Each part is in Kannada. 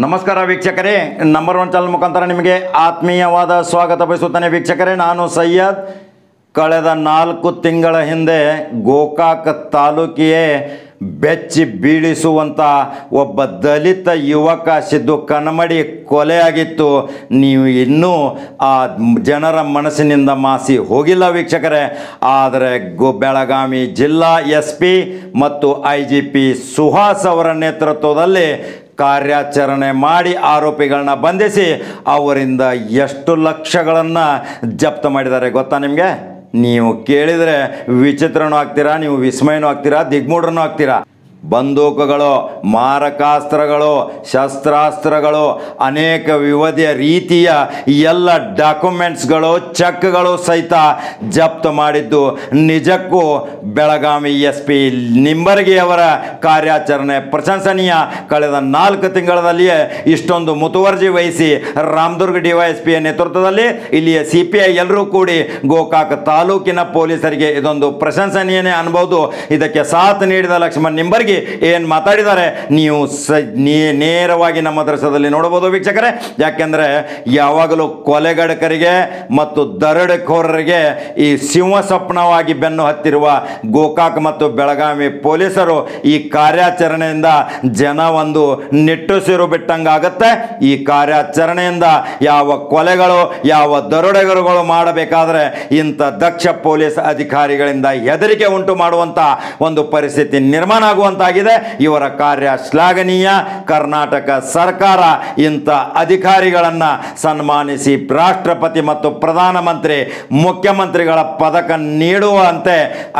ನಮಸ್ಕಾರ ವೀಕ್ಷಕರೇ, ನಂಬರ್ ಒನ್ ಚಾನಲ್ ಮುಖಾಂತರ ನಿಮಗೆ ಆತ್ಮೀಯವಾದ ಸ್ವಾಗತ ಬಯಸುತ್ತೇನೆ. ವೀಕ್ಷಕರೇ, ನಾನು ಸೈಯದ್. ಕಳೆದ 4 ತಿಂಗಳ ಹಿಂದೆ ಗೋಕಾಕ್ ತಾಲೂಕಿಗೆ ಬೆಚ್ಚಿ ಬೀಳಿಸುವಂಥ ಒಬ್ಬ ದಲಿತ ಯುವಕ ಸಿದ್ದು ಕನ್ಮಡಿ ಕೊಲೆಯಾಗಿತ್ತು. ನೀವು ಇನ್ನೂ ಆ ಜನರ ಮನಸ್ಸಿನಿಂದ ಮಾಸಿ ಹೋಗಿಲ್ಲ ವೀಕ್ಷಕರೇ. ಆದರೆ ಬೆಳಗಾವಿ ಜಿಲ್ಲಾ SP ಮತ್ತು IGP ಸುಹಾಸ್ ಅವರ ನೇತೃತ್ವದಲ್ಲಿ ಕಾರ್ಯಾಚರಣೆ ಮಾಡಿ ಆರೋಪಿಗಳನ್ನ ಬಂಧಿಸಿ ಅವರಿಂದ ಎಷ್ಟು ಲಕ್ಷಗಳನ್ನು ಜಪ್ತು ಮಾಡಿದ್ದಾರೆ ಗೊತ್ತಾ ನಿಮಗೆ? ನೀವು ಕೇಳಿದರೆ ವಿಚಿತ್ರನೂ ಆಗ್ತೀರಾ, ನೀವು ವಿಸ್ಮಯನೂ ಆಗ್ತೀರಾ, ದಿಗ್ಮೂಢನೂ ಆಗ್ತೀರಾ. ಬಂದೂಕುಗಳು, ಮಾರಕಾಸ್ತ್ರಗಳು, ಶಸ್ತ್ರಾಸ್ತ್ರಗಳು, ಅನೇಕ ವಿವಿಧ ರೀತಿಯ ಎಲ್ಲ ಡಾಕ್ಯುಮೆಂಟ್ಸ್ಗಳು, ಚೆಕ್ಗಳು ಸಹಿತ ಜಪ್ತು ಮಾಡಿದ್ದು ನಿಜಕ್ಕೂ ಬೆಳಗಾವಿ SP ನಿಂಬರ್ಗಿಯವರ ಕಾರ್ಯಾಚರಣೆ ಪ್ರಶಂಸನೀಯ. ಕಳೆದ 4 ತಿಂಗಳಲ್ಲಿಯೇ ಇಷ್ಟೊಂದು ಮುತುವರ್ಜಿ ವಹಿಸಿ ರಾಮದುರ್ಗ DYSP ನೇತೃತ್ವದಲ್ಲಿ ಇಲ್ಲಿಯ CPI ಎಲ್ಲರೂ ಕೂಡಿ ಗೋಕಾಕ್ ತಾಲೂಕಿನ ಪೊಲೀಸರಿಗೆ ಇದೊಂದು ಪ್ರಶಂಸನೀಯನೇ ಅನ್ಬೋದು. ಇದಕ್ಕೆ ಸಾಥ್ ನೀಡಿದ ಲಕ್ಷ್ಮಣ್ ನಿಂಬರ್ಗಿ ಏನು ಮಾತಾಡಿದ್ದಾರೆ ನೀವು ನೇರವಾಗಿ ನಮ್ಮ ದೃಶ್ಯದಲ್ಲಿ ನೋಡಬಹುದು ವೀಕ್ಷಕರೇ. ಯಾಕೆಂದರೆ ಯಾವಾಗಲೂ ಕೊಲೆಗಡಕರಿಗೆ ಮತ್ತು ದರೋಡೆಕೋರರಿಗೆ ಈ ಸಿಂಹ ಸ್ವಪ್ನವಾಗಿ ಬೆನ್ನು ಹತ್ತಿರುವ ಗೋಕಾಕ್ ಮತ್ತು ಬೆಳಗಾವಿ ಪೊಲೀಸರು ಈ ಕಾರ್ಯಾಚರಣೆಯಿಂದ ಜನ ಒಂದು ನಿಟ್ಟುಸಿರು ಬಿಟ್ಟಂಗಾಗುತ್ತೆ. ಈ ಕಾರ್ಯಾಚರಣೆಯಿಂದ ಯಾವ ಕೊಲೆಗಳು, ಯಾವ ದರೋಡೆಗರುಗಳು ಮಾಡಬೇಕಾದ್ರೆ ಇಂಥ ದಕ್ಷ ಪೊಲೀಸ್ ಅಧಿಕಾರಿಗಳಿಂದ ಹೆದರಿಕೆ ಉಂಟು ಮಾಡುವಂಥ ಒಂದು ಪರಿಸ್ಥಿತಿ ನಿರ್ಮಾಣ ಆಗುವಂತಾಗಿದೆ. ಇವರ ಕಾರ್ಯ ಶ್ಲಾಘನೀಯ. ಕರ್ನಾಟಕ ಸರ್ಕಾರ ಇಂಥ ಅಧಿಕಾರಿಗಳನ್ನು ಸನ್ಮಾನಿಸಿ ರಾಷ್ಟ್ರಪತಿ ಮತ್ತು ಪ್ರಧಾನಮಂತ್ರಿ, ಮುಖ್ಯಮಂತ್ರಿಗಳ ಪದಕ ನೀಡುವಂತೆ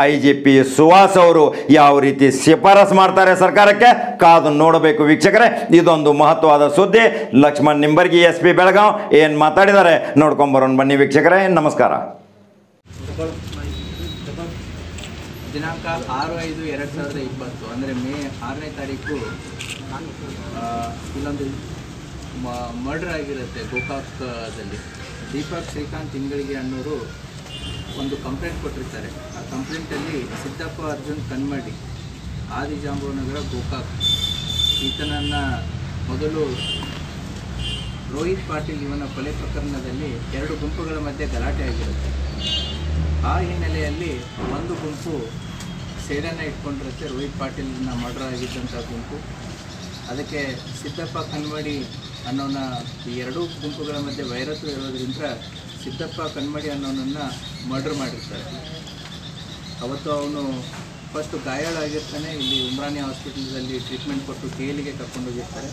IGP ಸುಹಾಸ್ ಅವರು ಯಾವ ರೀತಿ ಶಿಫಾರಸು ಮಾಡ್ತಾರೆ ಸರ್ಕಾರಕ್ಕೆ ಕಾದು ನೋಡಬೇಕು ವೀಕ್ಷಕರೇ. ಇದೊಂದು ಮಹತ್ವದ ಸುದ್ದಿ. ಲಕ್ಷ್ಮಣ್ ನಿಂಬರ್ಗಿ SP ಬೆಳಗಾವಿ ಏನು ಮಾತಾಡಿದ್ದಾರೆ ನೋಡ್ಕೊಂಬರೋಣ ಬನ್ನಿ ವೀಕ್ಷಕರೇ. ನಮಸ್ಕಾರ. ದಿನಾಂಕ 6/5/2020 ಅಂದರೆ ಮೇ 6ನೇ ತಾರೀಕು ಇಲ್ಲೊಂದು ಮರ್ಡರ್ ಆಗಿರುತ್ತೆ ಗೋಕಾಕ್ದಲ್ಲಿ. ದೀಪಕ್ ಶ್ರೀಕಾಂತ್ ತಿಂಗಳಿಗೆ ಅನ್ನೋರು ಒಂದು ಕಂಪ್ಲೇಂಟ್ ಕೊಟ್ಟಿರ್ತಾರೆ. ಆ ಕಂಪ್ಲೇಂಟಲ್ಲಿ ಸಿದ್ದಪ್ಪ ಅರ್ಜುನ್ ಕನ್ಮಡಿ, ಆದಿಜಾಂಬುನಗರ, ಗೋಕಾಕ್, ಈತನನ್ನು ಮೊದಲು ರೋಹಿತ್ ಪಾಟೀಲ್ ಇವನ ಕೊಲೆ ಪ್ರಕರಣದಲ್ಲಿ 2 ಗುಂಪುಗಳ ಮಧ್ಯೆ ಗಲಾಟೆ ಆಗಿರುತ್ತೆ. ಆ ಹಿನ್ನೆಲೆಯಲ್ಲಿ ಒಂದು ಗುಂಪು ಸೇಡನ್ನು ಇಟ್ಕೊಂಡಿರುತ್ತೆ, ರೋಹಿತ್ ಪಾಟೀಲ್ನ ಮರ್ಡರ್ ಆಗಿದ್ದಂಥ ಗುಂಪು. ಅದಕ್ಕೆ ಸಿದ್ದಪ್ಪ ಕನ್ಮಡಿ ಅನ್ನೋನ ಈ 2 ಗುಂಪುಗಳ ಮಧ್ಯೆ ವೈರತ್ವ ಇರೋದ್ರಿಂದ ಸಿದ್ದಪ್ಪ ಕನ್ಮಡಿ ಅನ್ನೋನನ್ನು ಮರ್ಡರ್ ಮಾಡಿರ್ತಾರೆ. ಅವತ್ತು ಅವನು ಫಸ್ಟು ಗಾಯಾಳಾಗಿರ್ತಾನೆ. ಇಲ್ಲಿ ಉಮ್ರಾನಿ ಹಾಸ್ಪಿಟಲ್ದಲ್ಲಿ ಟ್ರೀಟ್ಮೆಂಟ್ ಕೊಟ್ಟು KLಗೆ ಕರ್ಕೊಂಡೋಗಿರ್ತಾರೆ.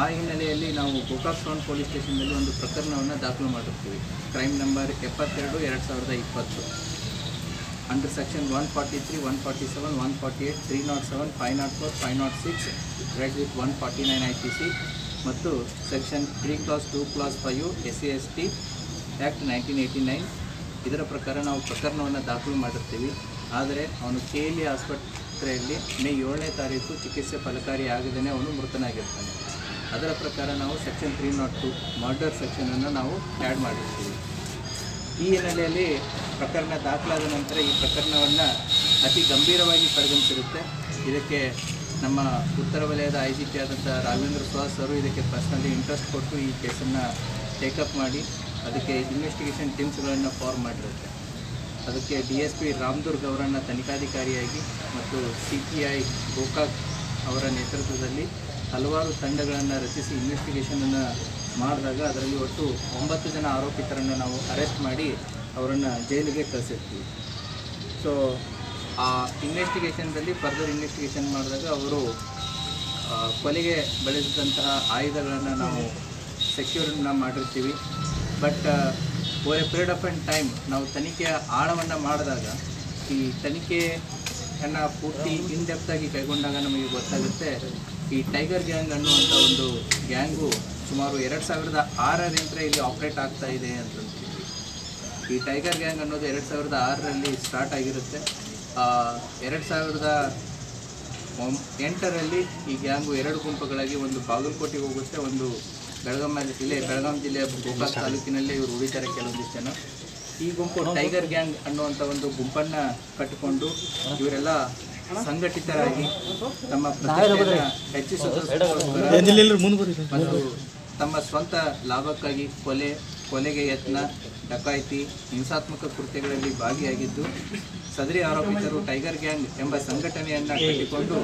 ಆ ಹಿನ್ನೆಲೆಯಲ್ಲಿ ನಾವು ಗೋಕಾಕ್ ಟೌನ್ ಪೊಲೀಸ್ ಸ್ಟೇಷನ್ನಲ್ಲಿ ಒಂದು ಪ್ರಕರಣವನ್ನು ದಾಖಲು ಮಾಡಿರ್ತೀವಿ. Crime number 72/2020 under section 143, 147, 148, 307, 504, 506 red with 149 IPC ಮತ್ತು section 3 Clause 2 Clause 5 SC/ST act 1989 ಇದರ ಪ್ರಕಾರ ನಾವು ಪ್ರಕರಣವನ್ನು ದಾಖಲು ಮಾಡಿರ್ತೀವಿ. ಆದರೆ ಅವನು KL ಆಸ್ಪತ್ರೆಯಲ್ಲಿ ಮೇ 7ನೇ ತಾರೀಕು ಚಿಕಿತ್ಸೆ ಫಲಕಾರಿ ಆಗದೇ ಅವನು ಮೃತನಾಗಿರ್ತಾನೆ. ಅದರ ಪ್ರಕಾರ ನಾವು ಸೆಕ್ಷನ್ 302 ಮರ್ಡರ್ ಸೆಕ್ಷನನ್ನು ನಾವು ಆ್ಯಡ್ ಮಾಡಿರ್ತೀವಿ. ಈ ಹಿನ್ನೆಲೆಯಲ್ಲಿ ಪ್ರಕರಣ ದಾಖಲಾದ ನಂತರ ಈ ಪ್ರಕರಣವನ್ನು ಅತಿ ಗಂಭೀರವಾಗಿ ಪರಿಗಣಿಸಿರುತ್ತೆ. ಇದಕ್ಕೆ ನಮ್ಮ ಉತ್ತರ ವಲಯದ IGP ಆದಂಥ ರಾಘವೇಂದ್ರ ಸುಹಾಸ್ ಅವರು ಇದಕ್ಕೆ ಪರ್ಸ್ನಲಿ ಇಂಟ್ರೆಸ್ಟ್ ಕೊಟ್ಟು ಈ ಕೇಸನ್ನು ಟೇಕಪ್ ಮಾಡಿ ಅದಕ್ಕೆ ಇನ್ವೆಸ್ಟಿಗೇಷನ್ ಟೀಮ್ಸ್ಗಳನ್ನು ಫಾರ್ಮ್ ಮಾಡಿರುತ್ತೆ. ಅದಕ್ಕೆ DSP ರಾಮದುರ್ಗ್ ಅವರನ್ನು ತನಿಖಾಧಿಕಾರಿಯಾಗಿ ಮತ್ತು CPI ಗೋಕಾಕ್ ಅವರ ನೇತೃತ್ವದಲ್ಲಿ ಹಲವಾರು ತಂಡಗಳನ್ನು ರಚಿಸಿ ಇನ್ವೆಸ್ಟಿಗೇಷನನ್ನು ಮಾಡಿದಾಗ ಅದರಲ್ಲಿ ಒಟ್ಟು 9 ಜನ ಆರೋಪಿತರನ್ನು ನಾವು ಅರೆಸ್ಟ್ ಮಾಡಿ ಅವರನ್ನು ಜೈಲಿಗೆ ಕಳಿಸಿರ್ತೀವಿ. ಸೊ ಆ ಇನ್ವೆಸ್ಟಿಗೇಷನ್ದಲ್ಲಿ ಫರ್ದರ್ ಇನ್ವೆಸ್ಟಿಗೇಷನ್ ಮಾಡಿದಾಗ ಅವರು ಕೊಲೆಗೆ ಬಳಸಿದಂತಹ ಆಯುಧಗಳನ್ನು ನಾವು ಸೆಕ್ಯೂರ್ನ ಮಾಡಿರ್ತೀವಿ. But over A period of time ನಾವು ತನಿಖೆಯ ಆಳವನ್ನು ಮಾಡಿದಾಗ ಈ ತನಿಖೆಯನ್ನು ಪೂರ್ತಿ ಇನ್ಡೆಪ್ತಾಗಿ ಕೈಗೊಂಡಾಗ ನಮಗೆ ಗೊತ್ತಾಗುತ್ತೆ ಈ ಟೈಗರ್ ಗ್ಯಾಂಗ್ ಅನ್ನುವಂಥ ಒಂದು ಗ್ಯಾಂಗು ಸುಮಾರು 2006ರಿಂದ ಇಲ್ಲಿ ಆಪ್ರೇಟ್ ಆಗ್ತಾ ಇದೆ ಅಂತಂತೀವಿ. ಈ ಟೈಗರ್ ಗ್ಯಾಂಗ್ ಅನ್ನೋದು 2006ರಲ್ಲಿ ಸ್ಟಾರ್ಟ್ ಆಗಿರುತ್ತೆ. 2008ರಲ್ಲಿ ಈ ಗ್ಯಾಂಗು 2 ಗುಂಪುಗಳಾಗಿ ಒಂದು ಬಾಗಲಕೋಟೆಗೆ ಹೋಗುತ್ತೆ, ಒಂದು ಬೆಳಗಾವಿ ಜಿಲ್ಲೆಯ ಗೋಕಾಕ್ ತಾಲೂಕಿನಲ್ಲಿ ಇವರು ಉಳಿತಾರೆ ಕೆಲವೊಂದಿಷ್ಟು ಜನ. ಈ ಗುಂಪು ಟೈಗರ್ ಗ್ಯಾಂಗ್ ಅನ್ನುವಂಥ ಒಂದು ಗುಂಪನ್ನು ಕಟ್ಟಿಕೊಂಡು ಇವರೆಲ್ಲ ಸಂಘಟಿತರಾಗಿ ತಮ್ಮ ಪ್ರತಿಷ್ಠೆಯನ್ನು ಹೆಚ್ಚಿಸುವುದಕ್ಕೋಸ್ಕರ ಮತ್ತು ತಮ್ಮ ಸ್ವಂತ ಲಾಭಕ್ಕಾಗಿ ಕೊಲೆಗೆ ಯತ್ನ, ಡಕಾಯಿತಿ, ಹಿಂಸಾತ್ಮಕ ಕೃತ್ಯಗಳಲ್ಲಿ ಭಾಗಿಯಾಗಿದ್ದು ಸದರಿ ಆರೋಪಿತರು ಟೈಗರ್ ಗ್ಯಾಂಗ್ ಎಂಬ ಸಂಘಟನೆಯನ್ನು ಕಟ್ಟಿಕೊಂಡು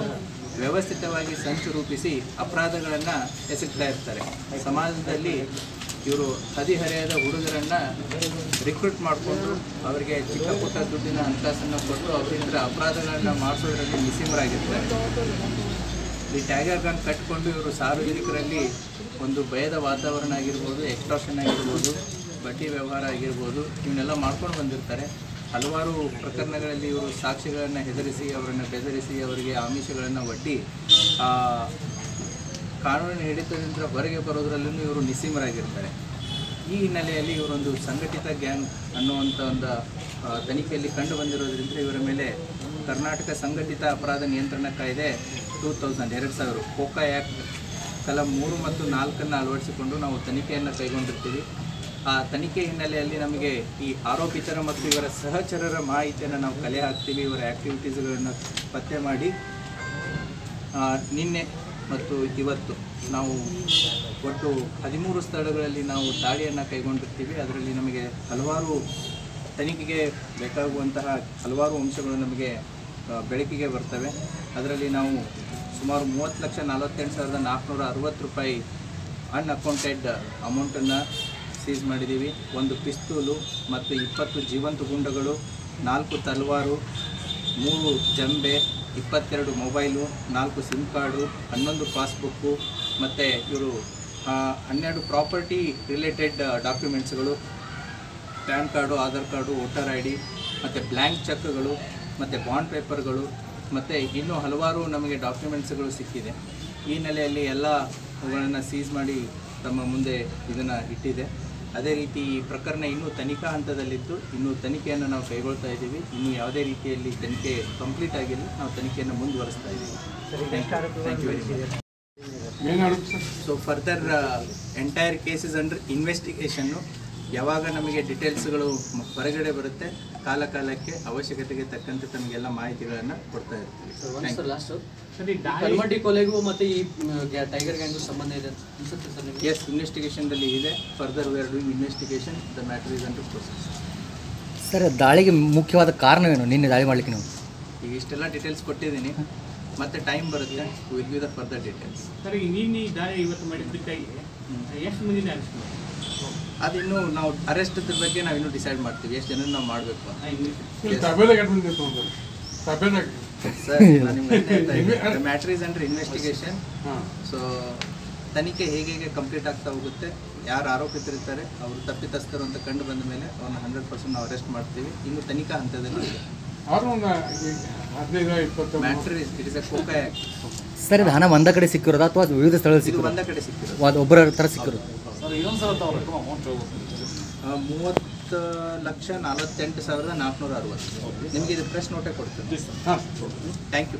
ವ್ಯವಸ್ಥಿತವಾಗಿ ಸಂಚು ರೂಪಿಸಿ ಅಪರಾಧಗಳನ್ನು ಎಸಗ್ತಾ ಇರ್ತಾರೆ. ಸಮಾಜದಲ್ಲಿ ಇವರು ಹದಿಹರೆಯದ ಹುಡುಗರನ್ನು ರಿಕ್ರೂಟ್ ಮಾಡಿಕೊಂಡು ಅವರಿಗೆ ಚಿಕ್ಕ ಪುಟ್ಟ ದುಡ್ಡಿನ ಹಣಕಾಸನ್ನು ಕೊಟ್ಟು ಅವರಿಂದ ಅಪರಾಧಗಳನ್ನು ಮಾಡಿಸೋದ್ರಲ್ಲಿ ನಿಸ್ಸೀಮರಾಗಿರ್ತಾರೆ. ಈ ಟೈಗರ್ ಗ್ಯಾಂಗ್ ಕಟ್ಟಿಕೊಂಡು ಇವರು ಸಾರ್ವಜನಿಕರಲ್ಲಿ ಒಂದು ಭಯದ ವಾತಾವರಣ ಆಗಿರ್ಬೋದು, ಎಕ್ಸ್ಟಾರ್ಷನ್ ಆಗಿರ್ಬೋದು, ಬಡ್ಡಿ ವ್ಯವಹಾರ ಆಗಿರ್ಬೋದು, ಇವನ್ನೆಲ್ಲ ಮಾಡ್ಕೊಂಡು ಬಂದಿರ್ತಾರೆ. ಹಲವಾರು ಪ್ರಕರಣಗಳಲ್ಲಿ ಇವರು ಸಾಕ್ಷಿಗಳನ್ನು ಹೆದರಿಸಿ, ಅವರನ್ನು ಬೆದರಿಸಿ, ಅವರಿಗೆ ಆಮಿಷಗಳನ್ನು ಒಡ್ಡಿ ಕಾನೂನಿನ ಹಿಡಿತದಿಂದ ಹೊರಗೆ ಬರೋದರಲ್ಲೂ ಇವರು ನಿಸ್ಸೀಮರಾಗಿರ್ತಾರೆ. ಈ ಹಿನ್ನೆಲೆಯಲ್ಲಿ ಇವರೊಂದು ಸಂಘಟಿತ ಗ್ಯಾಂಗ್ ಅನ್ನುವಂಥ ಒಂದು ತನಿಖೆಯಲ್ಲಿ ಕಂಡು ಬಂದಿರೋದ್ರಿಂದ ಇವರ ಮೇಲೆ ಕರ್ನಾಟಕ ಸಂಘಟಿತ ಅಪರಾಧ ನಿಯಂತ್ರಣ ಕಾಯ್ದೆ 2000 ಕೋಕಾ ಆ್ಯಕ್ಟ್ ಕಲಂ 3 ಮತ್ತು 4 ಅಳವಡಿಸಿಕೊಂಡು ನಾವು ತನಿಖೆಯನ್ನು ಕೈಗೊಂಡಿರ್ತೀವಿ. ಆ ತನಿಖೆ ಹಿನ್ನೆಲೆಯಲ್ಲಿ ನಮಗೆ ಈ ಆರೋಪಿತರ ಮತ್ತು ಇವರ ಸಹಚರರ ಮಾಹಿತಿಯನ್ನು ನಾವು ಕಲೆ ಹಾಕ್ತೀವಿ. ಇವರ ಆ್ಯಕ್ಟಿವಿಟೀಸ್ಗಳನ್ನು ಪತ್ತೆ ಮಾಡಿ ನಿನ್ನೆ ಮತ್ತು ಇವತ್ತು ನಾವು ಒಟ್ಟು 13 ಸ್ಥಳಗಳಲ್ಲಿ ನಾವು ದಾಳಿಯನ್ನು ಕೈಗೊಂಡಿರ್ತೀವಿ. ಅದರಲ್ಲಿ ನಮಗೆ ಹಲವಾರು ತನಿಖೆಗೆ ಬೇಕಾಗುವಂತಹ ಹಲವಾರು ಅಂಶಗಳು ನಮಗೆ ಬೆಳಕಿಗೆ ಬರ್ತವೆ. ಅದರಲ್ಲಿ ನಾವು ಸುಮಾರು 30,48,460 ರೂಪಾಯಿ ಅನ್ಅಕೌಂಟೆಡ್ ಅಮೌಂಟನ್ನು ಸೀಸ್ ಮಾಡಿದ್ದೀವಿ. 1 ಪಿಸ್ತೂಲು ಮತ್ತು 20 ಜೀವಂತ ಗುಂಡುಗಳು, 4 ತಲವಾರು, 3 ಜಂಬೆ, 22 ಮೊಬೈಲು, 4 ಸಿಮ್ ಕಾರ್ಡು, 11 ಪಾಸ್ಬುಕ್ಕು ಮತ್ತು ಇವರು 12 ಪ್ರಾಪರ್ಟಿ ರಿಲೇಟೆಡ್ ಡಾಕ್ಯುಮೆಂಟ್ಸ್ಗಳು, PAN card, Aadhaar card, voter I D ಮತ್ತು ಬ್ಲ್ಯಾಂಕ್ ಚೆಕ್ಗಳು ಮತ್ತು ಬಾಂಡ್ ಪೇಪರ್ಗಳು ಮತ್ತು ಇನ್ನೂ ಹಲವಾರು ನಮಗೆ ಡಾಕ್ಯುಮೆಂಟ್ಸ್ಗಳು ಸಿಕ್ಕಿದೆ. ಈ ನೆಲೆಯಲ್ಲಿ ಎಲ್ಲ ಅವುಗಳನ್ನು ಸೀಸ್ ಮಾಡಿ ತಮ್ಮ ಮುಂದೆ ಇದನ್ನು ಇಟ್ಟಿದೆ. ಅದೇ ರೀತಿ ಈ ಪ್ರಕರಣ ಇನ್ನೂ ತನಿಖಾ ಹಂತದಲ್ಲಿದ್ದು ಇನ್ನೂ ತನಿಖೆಯನ್ನು ನಾವು ಕೈಗೊಳ್ತಾ ಇದ್ದೀವಿ. ಇನ್ನೂ ಯಾವುದೇ ರೀತಿಯಲ್ಲಿ ತನಿಖೆ ಕಂಪ್ಲೀಟ್ ಆಗಿಲ್ಲ, ನಾವು ತನಿಖೆಯನ್ನು ಮುಂದುವರಿಸ್ತಾ ಇದ್ದೀವಿ. Thank you very much. So further entire cases under ಇನ್ವೆಸ್ಟಿಗೇಷನ್ನು. ಯಾವಾಗ ನಮಗೆ ಡಿಟೇಲ್ಸ್ಗಳು ಹೊರಗಡೆ ಬರುತ್ತೆ ಕಾಲಕ್ಕೆ ಅವಶ್ಯಕತೆಗೆ ತಕ್ಕಂತೆ ತಮಗೆಲ್ಲ ಮಾಹಿತಿಗಳನ್ನು ಕೊಡ್ತಾ ಇರ್ತೀವಿ. ಕಲ್ಮಟ್ಟಿ ಕೊಲೆಗೂ ಮತ್ತು ಈ ಟೈಗರ್ ಗ್ಯಾಂಗು ಸಂಬಂಧ ಇದೆ ಅನ್ಸುತ್ತೆ ಸರ್ ನಿಮಗೆ? ಎಸ್, ಇನ್ವೆಸ್ಟಿಗೇಷನ್ದಲ್ಲಿ ಇದೆ. Further we are doing investigation. The matter is under process. Sir, ದಾಳಿಗೆ ಮುಖ್ಯವಾದ ಕಾರಣವೇನು? ನಿನ್ನೆ ದಾಳಿ ಮಾಡಲಿಕ್ಕೆ ನೀವು ಈಗ ಇಷ್ಟೆಲ್ಲ ಡೀಟೇಲ್ಸ್ ಕೊಟ್ಟಿದ್ದೀನಿ. ಮತ್ತೆ ಟೈಮ್ ಬರುತ್ತೆ, will be the further details. Sir, ನೀನು ದಾಳಿ ಇವತ್ತು ಮಾಡಿದ್ದಕ್ಕಾಗಿ ಎಷ್ಟು ಮಂದಿನ ಅರೆಸ್ಟ್ ಮಾಡಿ? ಅದಿನ್ನು ನಾವು ಅರೆಸ್ಟ್ ಬಗ್ಗೆ ನಾವು ಇನ್ನೂ ಡಿಸೈಡ್ ಮಾಡ್ತೀವಿ ಎಷ್ಟು ಜನ ನಾವು ಮಾಡಬೇಕು. ಸರ್, ನಾನು ನಿಮ್ಗೆ ಹೇಳ್ತಾ ಇದ್ದೀನಿ, matter is under investigation. So ತನಿಖೆ ಹೇಗೆ ಕಂಪ್ಲೀಟ್ ಆಗ್ತಾ ಹೋಗುತ್ತೆ, ಯಾರು ಆರೋಪಿತರಿರ್ತಾರೆ ಅವರು ತಪ್ಪಿತಸ್ಥರು ಅಂತ ಕಂಡು ಬಂದ ಮೇಲೆ ಅವ್ರನ್ನ 100% ನಾವು ಅರೆಸ್ಟ್ ಮಾಡ್ತೀವಿ. ಇನ್ನು ತನಿಖಾ ಹಂತದಲ್ಲಿ ಇದೆ. Matter it is A Coca act. Sir, ಇದು ಹಣ ಒಂದ ಕಡೆ ಸಿಕ್ಕಿರೋದು ಅಥವಾ ವಿವಿಧ ಸ್ಥಳದಲ್ಲಿ ಇದು ಸಿಕ್ಕಿರೋದು? ಒಂದ ಕಡೆ ಸಿಕ್ಕಿರೋದು. ಅದು ಒಬ್ಬರ ಥರ ಸಿಕ್ಕಿರೋದು? 30,48,460. ನಿಮಗೆ ಇದು ಪ್ರೆಸ್ ನೋಟೇ ಕೊಡ್ತೀನಿ. Thank you.